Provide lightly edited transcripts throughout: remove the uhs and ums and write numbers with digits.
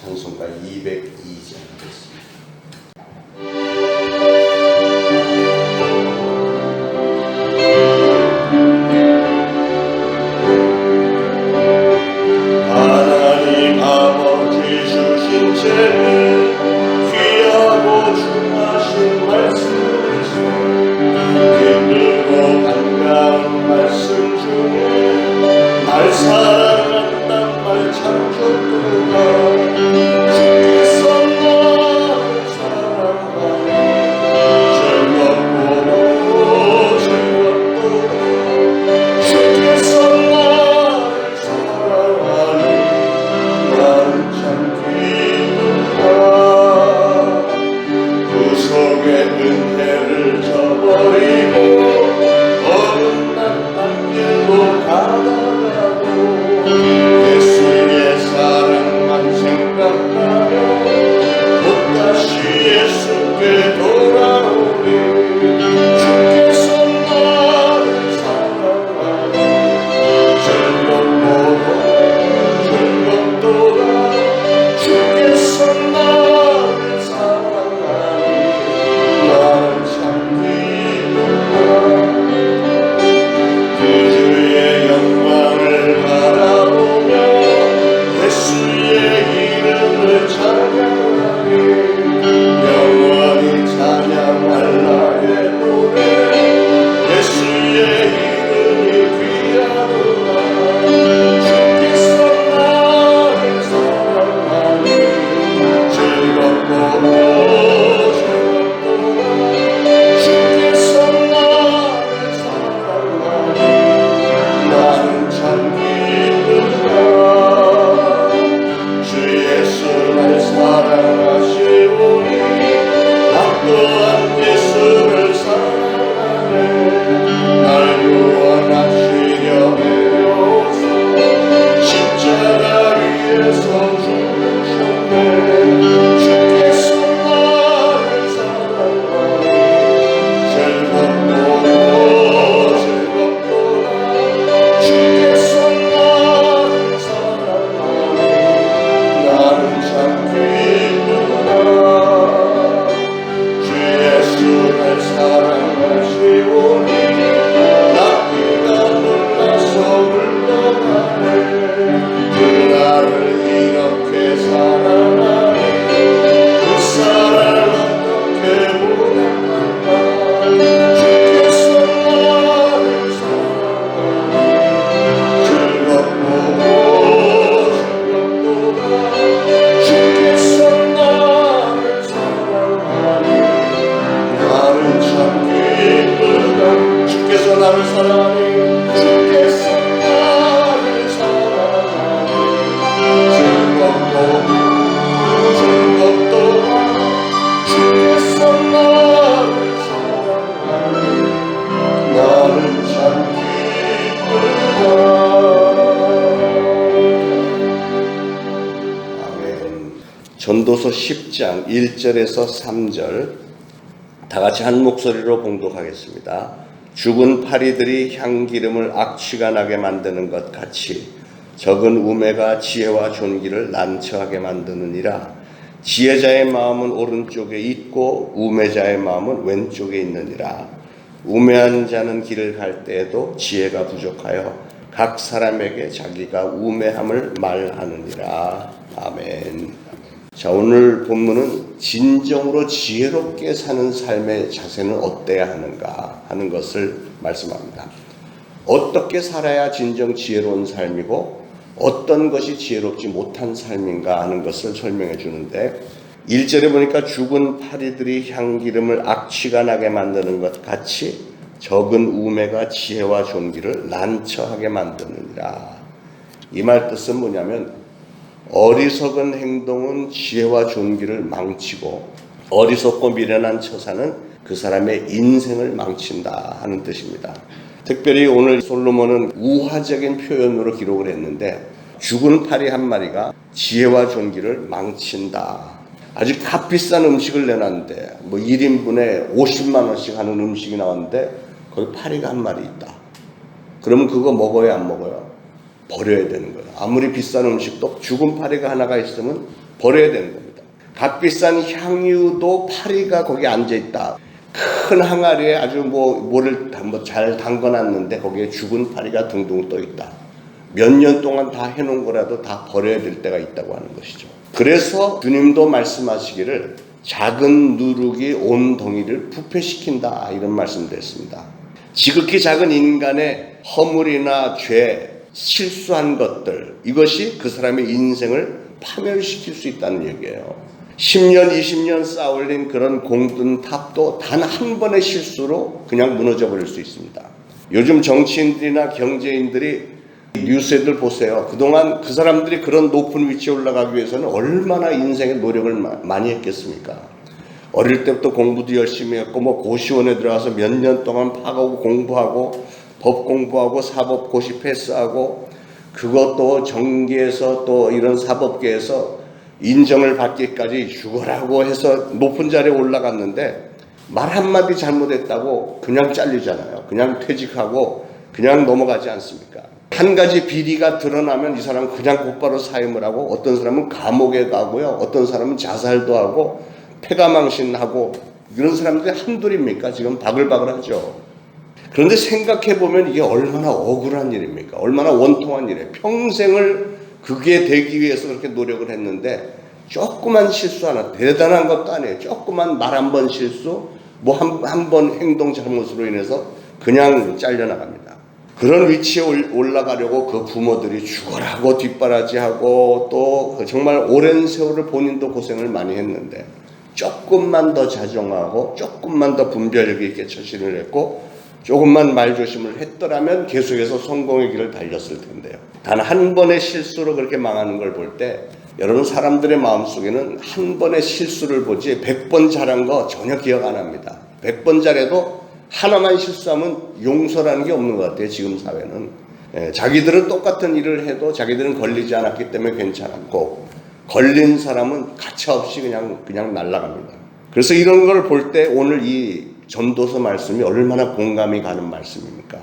찬송가 202장 됐습니다. 하나님 아버지 주신 죄를 귀하고 중하신 말씀이시오. 기쁘고 반가운 말씀 중에 날 사랑한단 말 참 좋구나. 주께서 나를 사랑하니 즐겁고 즐겁도다. 주께서 나를 사랑하니 나는 참 기쁘다. 구속의 은혜를 저버리고 어긋난 안길로 가다가고 예수의 사랑만 생각하며 또다시 예수께 돌아오리. 주께서 나를 사랑하니 즐겁도다. 주께서 나를 사랑하니 나는 참 기쁘다. 그 주의 영광을 바라보며 예수의 이름을 찬양하니 영원히 찬양할 나의 노래. 예수의 이름이 귀하구나. 주께서 나를 사랑하니 즐겁고 즐겁도다. 주께서 나를 사랑하니 나는 참 기쁘다. 주 예수 날 사랑하시오니 나 또한 예수를 사랑하네. 날 구원하시려 내려오사 십자가 위에서 죽으셨네. 주께서 나를 사랑하니 즐겁도다. 주께서 나를 사랑하니 나는 참 기쁘다. 주 예수 날 사랑하시오니 나비가 놀라서 울러가네. 그 나를 이렇게 사랑하니 그 사랑을 어떻게 모를까. 주께서 나를 사랑하니 즐겁고 즐겁도다. 주께서 나를 사랑하니 나는 참 기쁘다. 주께서 나를 사랑하니 주께서 나를 사랑하니 즐겁고 즐겁도다. 주께서 나를 사랑하니 나는 참 기쁘다. 아멘. 전도서 10장 1절에서 3절 다 같이 한 목소리로 봉독하겠습니다. 죽은 파리들이 향기름을 악취가 나게 만드는 것 같이 적은 우매가 지혜와 존귀를 난처하게 만드느니라. 지혜자의 마음은 오른쪽에 있고 우매자의 마음은 왼쪽에 있느니라. 우매한 자는 길을 갈 때에도 지혜가 부족하여 각 사람에게 자기가 우매함을 말하느니라. 아멘. 자, 오늘 본문은 진정으로 지혜롭게 사는 삶의 자세는 어때야 하는가 하는 것을 말씀합니다. 어떻게 살아야 진정 지혜로운 삶이고 어떤 것이 지혜롭지 못한 삶인가 하는 것을 설명해 주는데 1절에 보니까 죽은 파리들이 향기름을 악취가 나게 만드는 것 같이 적은 우매가 지혜와 존귀를 난처하게 만드느니라. 이 말 뜻은 뭐냐면 어리석은 행동은 지혜와 존귀를 망치고 어리석고 미련한 처사는 그 사람의 인생을 망친다 하는 뜻입니다. 특별히 오늘 솔로몬은 우화적인 표현으로 기록을 했는데 죽은 파리 한 마리가 지혜와 존귀를 망친다. 아주 값비싼 음식을 내놨는데 1인분에 50만 원씩 하는 음식이 나왔는데 거기 파리가 한 마리 있다. 그러면 그거 먹어야 안 먹어요? 버려야 되는 거예요. 아무리 비싼 음식도 죽은 파리가 하나가 있으면 버려야 되는 겁니다. 값비싼 향유도 파리가 거기 앉아있다. 큰 항아리에 아주 뭐를 잘 담궈놨는데 거기에 죽은 파리가 둥둥 떠있다. 몇 년 동안 다 해놓은 거라도 다 버려야 될 때가 있다고 하는 것이죠. 그래서 주님도 말씀하시기를 작은 누룩이 온 덩이를 부패시킨다, 이런 말씀도 했습니다. 지극히 작은 인간의 허물이나 죄, 실수한 것들, 이것이 그 사람의 인생을 파멸시킬 수 있다는 얘기예요. 10년, 20년 쌓아올린 그런 공든 탑도 단 한 번의 실수로 그냥 무너져 버릴 수 있습니다. 요즘 정치인들이나 경제인들이 뉴스들 보세요. 그동안 그 사람들이 그런 높은 위치에 올라가기 위해서는 얼마나 인생의 노력을 많이 했겠습니까? 어릴 때부터 공부도 열심히 했고 고시원에 들어가서 몇 년 동안 파고 공부하고 법 공부하고 사법고시 패스하고 그것도 정계에서 또 이런 사법계에서 인정을 받기까지 죽어라고 해서 높은 자리에 올라갔는데 말 한마디 잘못했다고 그냥 잘리잖아요. 그냥 퇴직하고 그냥 넘어가지 않습니까? 한 가지 비리가 드러나면 이 사람은 그냥 곧바로 사임을 하고 어떤 사람은 감옥에 가고요. 어떤 사람은 자살도 하고 폐가망신하고 이런 사람들이 한둘입니까? 지금 바글바글하죠. 그런데 생각해보면 이게 얼마나 억울한 일입니까? 얼마나 원통한 일이에요. 평생을 그게 되기 위해서 그렇게 노력을 했는데 조그만 실수 하나, 대단한 것도 아니에요. 조그만 말 한 번 실수, 한 번 행동 잘못으로 인해서 그냥 잘려나갑니다. 그런 위치에 올라가려고 그 부모들이 죽어라고 뒷바라지하고 또 정말 오랜 세월을 본인도 고생을 많이 했는데 조금만 더 자정하고 조금만 더 분별력 있게 처신을 했고 조금만 말조심을 했더라면 계속해서 성공의 길을 달렸을 텐데요. 단 한 번의 실수로 그렇게 망하는 걸 볼 때 여러분, 사람들의 마음속에는 한 번의 실수를 보지 100번 잘한 거 전혀 기억 안 합니다. 100번 잘해도 하나만 실수하면 용서라는 게 없는 것 같아요. 지금 사회는. 자기들은 똑같은 일을 해도 자기들은 걸리지 않았기 때문에 괜찮았고 걸린 사람은 가차없이 그냥 날아갑니다. 그래서 이런 걸 볼 때 오늘 이 전도서 말씀이 얼마나 공감이 가는 말씀입니까?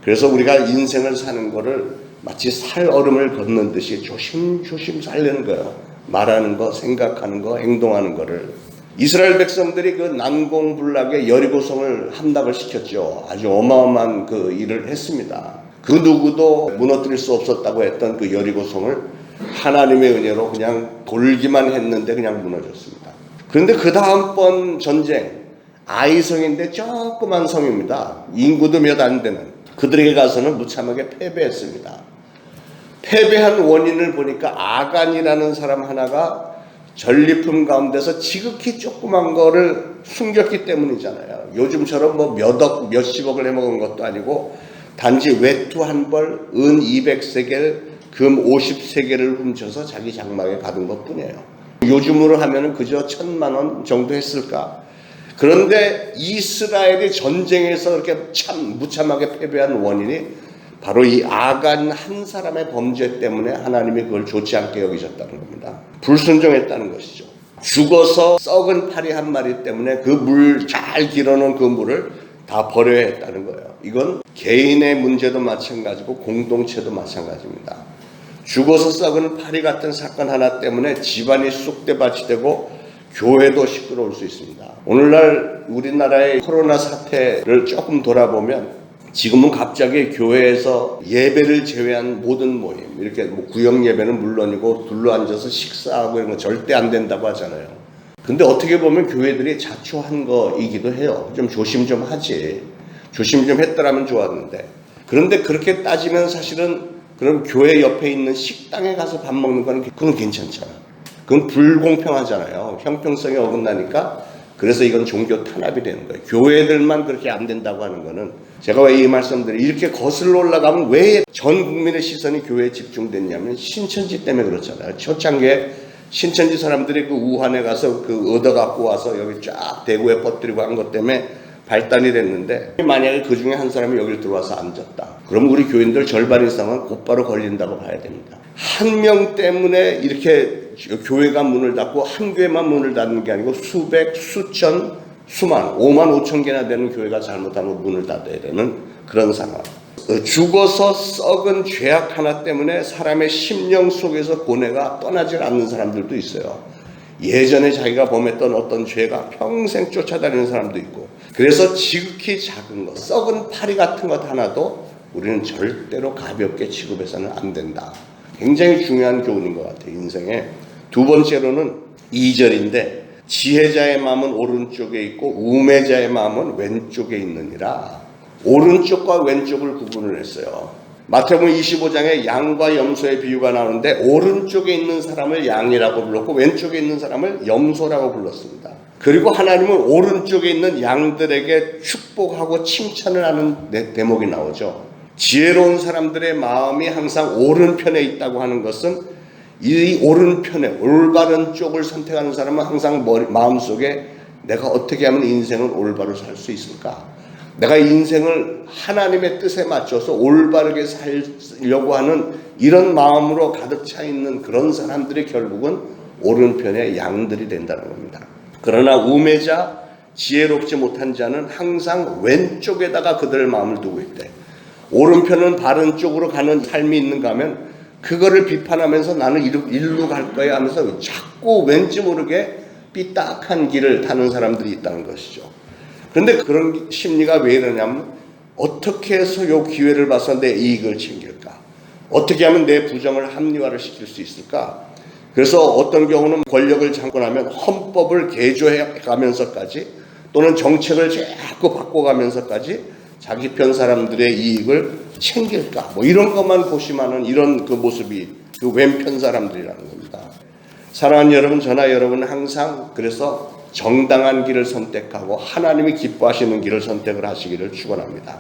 그래서 우리가 인생을 사는 거를 마치 살얼음을 걷는 듯이 조심조심 살려는 거예요. 말하는 거, 생각하는 거, 행동하는 거를. 이스라엘 백성들이 그 난공불락의 여리고성을 함락을 시켰죠. 아주 어마어마한 그 일을 했습니다. 그 누구도 무너뜨릴 수 없었다고 했던 그 여리고성을 하나님의 은혜로 그냥 돌기만 했는데 그냥 무너졌습니다. 그런데 그 다음번 전쟁, 아이성인데 조그만 성입니다. 인구도 몇 안 되는. 그들에게 가서는 무참하게 패배했습니다. 패배한 원인을 보니까 아간이라는 사람 하나가 전리품 가운데서 지극히 조그만 거를 숨겼기 때문이잖아요. 요즘처럼 몇억, 몇십억을 해먹은 것도 아니고 단지 외투 한 벌, 은 200세겔, 금 50세겔을 훔쳐서 자기 장막에 가둔 것 뿐이에요. 요즘으로 하면은 그저 1,000만 원 정도 했을까? 그런데 이스라엘이 전쟁에서 그렇게 참 무참하게 패배한 원인이 바로 이 아간 한 사람의 범죄 때문에 하나님이 그걸 좋지 않게 여기셨다는 겁니다. 불순종했다는 것이죠. 죽어서 썩은 파리 한 마리 때문에 그 물 잘 길어놓은 그 물을 다 버려야 했다는 거예요. 이건 개인의 문제도 마찬가지고 공동체도 마찬가지입니다. 죽어서 썩은 파리 같은 사건 하나 때문에 집안이 쑥대밭이 되고 교회도 시끄러울 수 있습니다. 오늘날 우리나라의 코로나 사태를 조금 돌아보면 지금은 갑자기 교회에서 예배를 제외한 모든 모임, 이렇게 구역 예배는 물론이고 둘러앉아서 식사하고 이런 거 절대 안 된다고 하잖아요. 근데 어떻게 보면 교회들이 자초한 거이기도 해요. 좀 조심 좀 하지. 조심 좀 했더라면 좋았는데. 그런데 그렇게 따지면 사실은 그럼 교회 옆에 있는 식당에 가서 밥 먹는 건 그건 괜찮잖아요. 그건 불공평하잖아요. 형평성이 어긋나니까. 그래서 이건 종교 탄압이 되는 거예요. 교회들만 그렇게 안 된다고 하는 거는 제가 왜 이 말씀드려요? 이렇게 거슬러 올라가면 왜 전 국민의 시선이 교회에 집중됐냐면 신천지 때문에 그렇잖아요. 초창기에 신천지 사람들이 그 우한에 가서 그 얻어갖고 와서 여기 쫙 대구에 퍼뜨리고 한 것 때문에 발단이 됐는데 만약에 그 중에 한 사람이 여기 들어와서 앉았다. 그럼 우리 교인들 절반 이상은 곧바로 걸린다고 봐야 됩니다. 한 명 때문에 이렇게 교회가 문을 닫고 한 교회만 문을 닫는 게 아니고 수백, 수천, 수만, 5만 5천 개나 되는 교회가 잘못하면 문을 닫아야 되는 그런 상황. 죽어서 썩은 죄악 하나 때문에 사람의 심령 속에서 고뇌가 떠나질 않는 사람들도 있어요. 예전에 자기가 범했던 어떤 죄가 평생 쫓아다니는 사람도 있고, 그래서 지극히 작은 것, 썩은 파리 같은 것 하나도 우리는 절대로 가볍게 취급해서는 안 된다. 굉장히 중요한 교훈인 것 같아요, 인생에. 두 번째로는 2절인데, 지혜자의 마음은 오른쪽에 있고 우매자의 마음은 왼쪽에 있느니라. 오른쪽과 왼쪽을 구분을 했어요. 마태복음 25장에 양과 염소의 비유가 나오는데, 오른쪽에 있는 사람을 양이라고 불렀고 왼쪽에 있는 사람을 염소라고 불렀습니다. 그리고 하나님은 오른쪽에 있는 양들에게 축복하고 칭찬을 하는 대목이 나오죠. 지혜로운 사람들의 마음이 항상 오른편에 있다고 하는 것은, 이 오른편에 올바른 쪽을 선택하는 사람은 항상 마음속에 내가 어떻게 하면 인생을 올바로 살 수 있을까? 내가 인생을 하나님의 뜻에 맞춰서 올바르게 살려고 하는 이런 마음으로 가득 차 있는 그런 사람들이 결국은 오른편의 양들이 된다는 겁니다. 그러나 우매자, 지혜롭지 못한 자는 항상 왼쪽에다가 그들의 마음을 두고 있대. 오른편은 바른 쪽으로 가는 삶이 있는가 하면 그거를 비판하면서 나는 일로 갈 거야 하면서 자꾸 왠지 모르게 삐딱한 길을 타는 사람들이 있다는 것이죠. 그런데 그런 심리가 왜 이러냐면, 어떻게 해서 이 기회를 봐서 내 이익을 챙길까? 어떻게 하면 내 부정을 합리화를 시킬 수 있을까? 그래서 어떤 경우는 권력을 잡고 나면 헌법을 개조해 가면서까지, 또는 정책을 자꾸 바꿔가면서까지 자기 편 사람들의 이익을 챙길까? 이런 것만 고심하는 이런 그 모습이 그 왼편 사람들이라는 겁니다. 사랑하는 여러분, 저나 여러분은 항상 그래서 정당한 길을 선택하고 하나님이 기뻐하시는 길을 선택을 하시기를 축원합니다.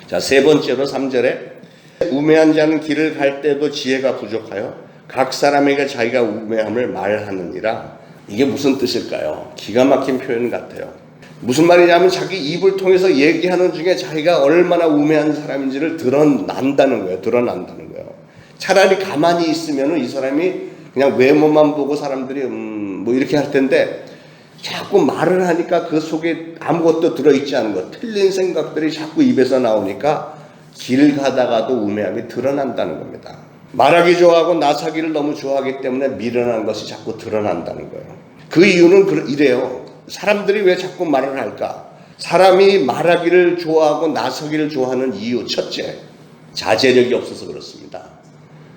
자, 세 번째로 3절에 우매한 자는 길을 갈 때도 지혜가 부족하여 각 사람에게 자기가 우매함을 말하느니라. 이게 무슨 뜻일까요? 기가 막힌 표현 같아요. 무슨 말이냐면, 자기 입을 통해서 얘기하는 중에 자기가 얼마나 우매한 사람인지를 드러난다는 거예요. 차라리 가만히 있으면 이 사람이 그냥 외모만 보고 사람들이 이렇게 할 텐데, 자꾸 말을 하니까 그 속에 아무것도 들어있지 않은 것, 틀린 생각들이 자꾸 입에서 나오니까 길 가다가도 우매함이 드러난다는 겁니다. 말하기 좋아하고 나서기를 너무 좋아하기 때문에 미련한 것이 자꾸 드러난다는 거예요. 그 이유는 이래요. 사람들이 왜 자꾸 말을 할까? 사람이 말하기를 좋아하고 나서기를 좋아하는 이유, 첫째, 자제력이 없어서 그렇습니다.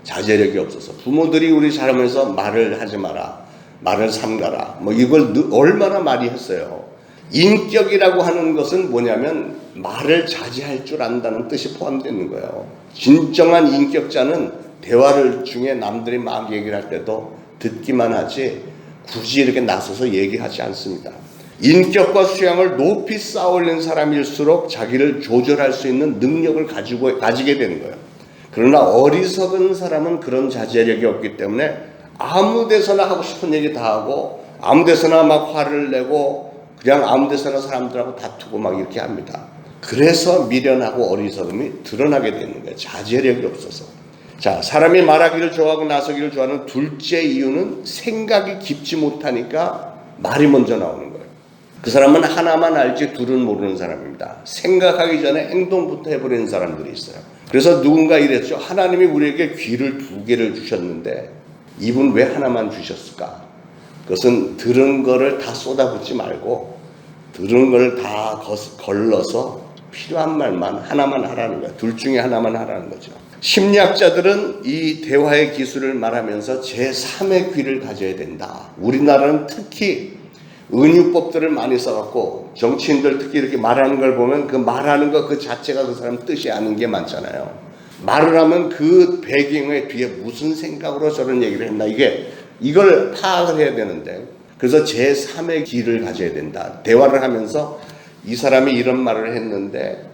자제력이 없어서. 부모들이 우리 자라면서 말을 하지 마라, 말을 삼가라, 이걸 얼마나 많이 했어요. 인격이라고 하는 것은 뭐냐면 말을 자제할 줄 안다는 뜻이 포함되어 있는 거예요. 진정한 인격자는 대화를 중에 남들이 막 얘기를 할 때도 듣기만 하지 굳이 이렇게 나서서 얘기하지 않습니다. 인격과 수양을 높이 쌓아올린 사람일수록 자기를 조절할 수 있는 능력을 가지게 되는 거예요. 그러나 어리석은 사람은 그런 자제력이 없기 때문에 아무 데서나 하고 싶은 얘기 다 하고, 아무 데서나 막 화를 내고, 그냥 아무 데서나 사람들하고 다투고 막 이렇게 합니다. 그래서 미련하고 어리석음이 드러나게 되는 거예요. 자제력이 없어서. 자, 사람이 말하기를 좋아하고 나서기를 좋아하는 둘째 이유는 생각이 깊지 못하니까 말이 먼저 나오는 거예요. 그 사람은 하나만 알지 둘은 모르는 사람입니다. 생각하기 전에 행동부터 해버리는 사람들이 있어요. 그래서 누군가 이랬죠. 하나님이 우리에게 귀를 2개를 주셨는데 입은 왜 하나만 주셨을까? 그것은 들은 거를 다 쏟아붓지 말고 들은 걸 다 걸러서 필요한 말만 하나만 하라는 거예요. 둘 중에 하나만 하라는 거죠. 심리학자들은 이 대화의 기술을 말하면서 제3의 귀를 가져야 된다. 우리나라는 특히 은유법들을 많이 써갖고 정치인들 특히 이렇게 말하는 걸 보면 그 말하는 것 그 자체가 그 사람 뜻이 아닌 게 많잖아요. 말을 하면 그 배경의 뒤에 무슨 생각으로 저런 얘기를 했나, 이걸 파악을 해야 되는데, 그래서 제3의 귀를 가져야 된다. 대화를 하면서 이 사람이 이런 말을 했는데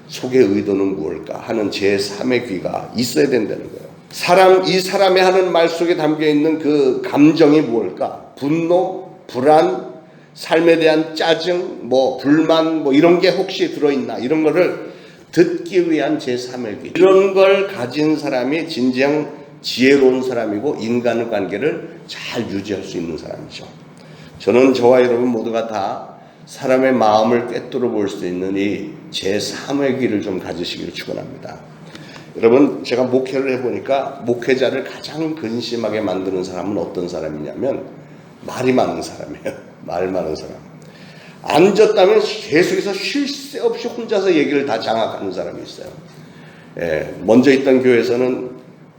속의 의도는 무엇일까 하는 제3의 귀가 있어야 된다는 거예요. 이 사람이 하는 말 속에 담겨있는 그 감정이 무엇일까? 분노, 불안, 삶에 대한 짜증, 불만, 이런 게 혹시 들어있나, 이런 거를 듣기 위한 제3의 귀. 이런 걸 가진 사람이 진정 지혜로운 사람이고 인간관계를 잘 유지할 수 있는 사람이죠. 저는 저와 여러분 모두가 다 사람의 마음을 꿰뚫어 볼 수 있는 이 제3의 귀를 좀 가지시기를 축원합니다. 여러분, 제가 목회를 해보니까 목회자를 가장 근심하게 만드는 사람은 어떤 사람이냐면 말이 많은 사람이에요. 말 많은 사람. 앉았다면 계속해서 쉴 새 없이 혼자서 얘기를 다 장악하는 사람이 있어요. 먼저 있던 교회에서는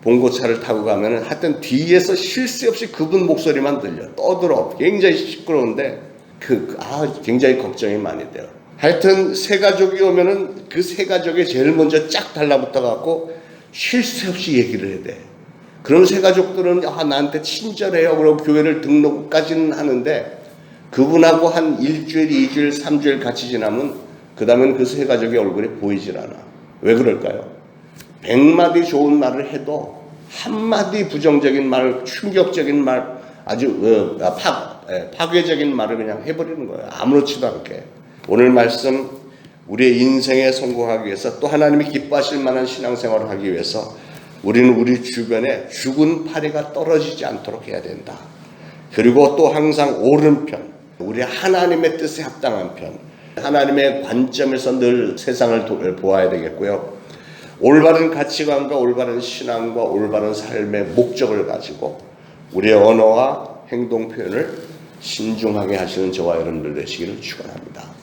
봉고차를 타고 가면은 하여튼 뒤에서 쉴 새 없이 그분 목소리만 들려. 떠들어. 굉장히 시끄러운데 굉장히 걱정이 많이 돼요. 하여튼 세 가족이 오면은 그 세 가족에 제일 먼저 쫙 달라붙어 갖고 쉴 새 없이 얘기를 해야 돼. 그런 세 가족들은 나한테 친절해요. 그리고 교회를 등록까지는 하는데 그분하고 한 일주일, 2주일, 3주일 같이 지나면 그 다음엔 그 세 가족의 얼굴이 보이질 않아. 왜 그럴까요? 100마디 좋은 말을 해도 한마디 부정적인 말, 충격적인 말, 아주 파괴적인 말을 그냥 해버리는 거예요. 아무렇지도 않게. 오늘 말씀, 우리의 인생에 성공하기 위해서 또 하나님이 기뻐하실 만한 신앙생활을 하기 위해서 우리는 우리 주변에 죽은 파리가 떨어지지 않도록 해야 된다. 그리고 또 항상 옳은 편, 우리 하나님의 뜻에 합당한 편, 하나님의 관점에서 늘 세상을 보아야 되겠고요. 올바른 가치관과 올바른 신앙과 올바른 삶의 목적을 가지고 우리의 언어와 행동 표현을 신중하게 하시는 저와 여러분들 되시기를 축원합니다.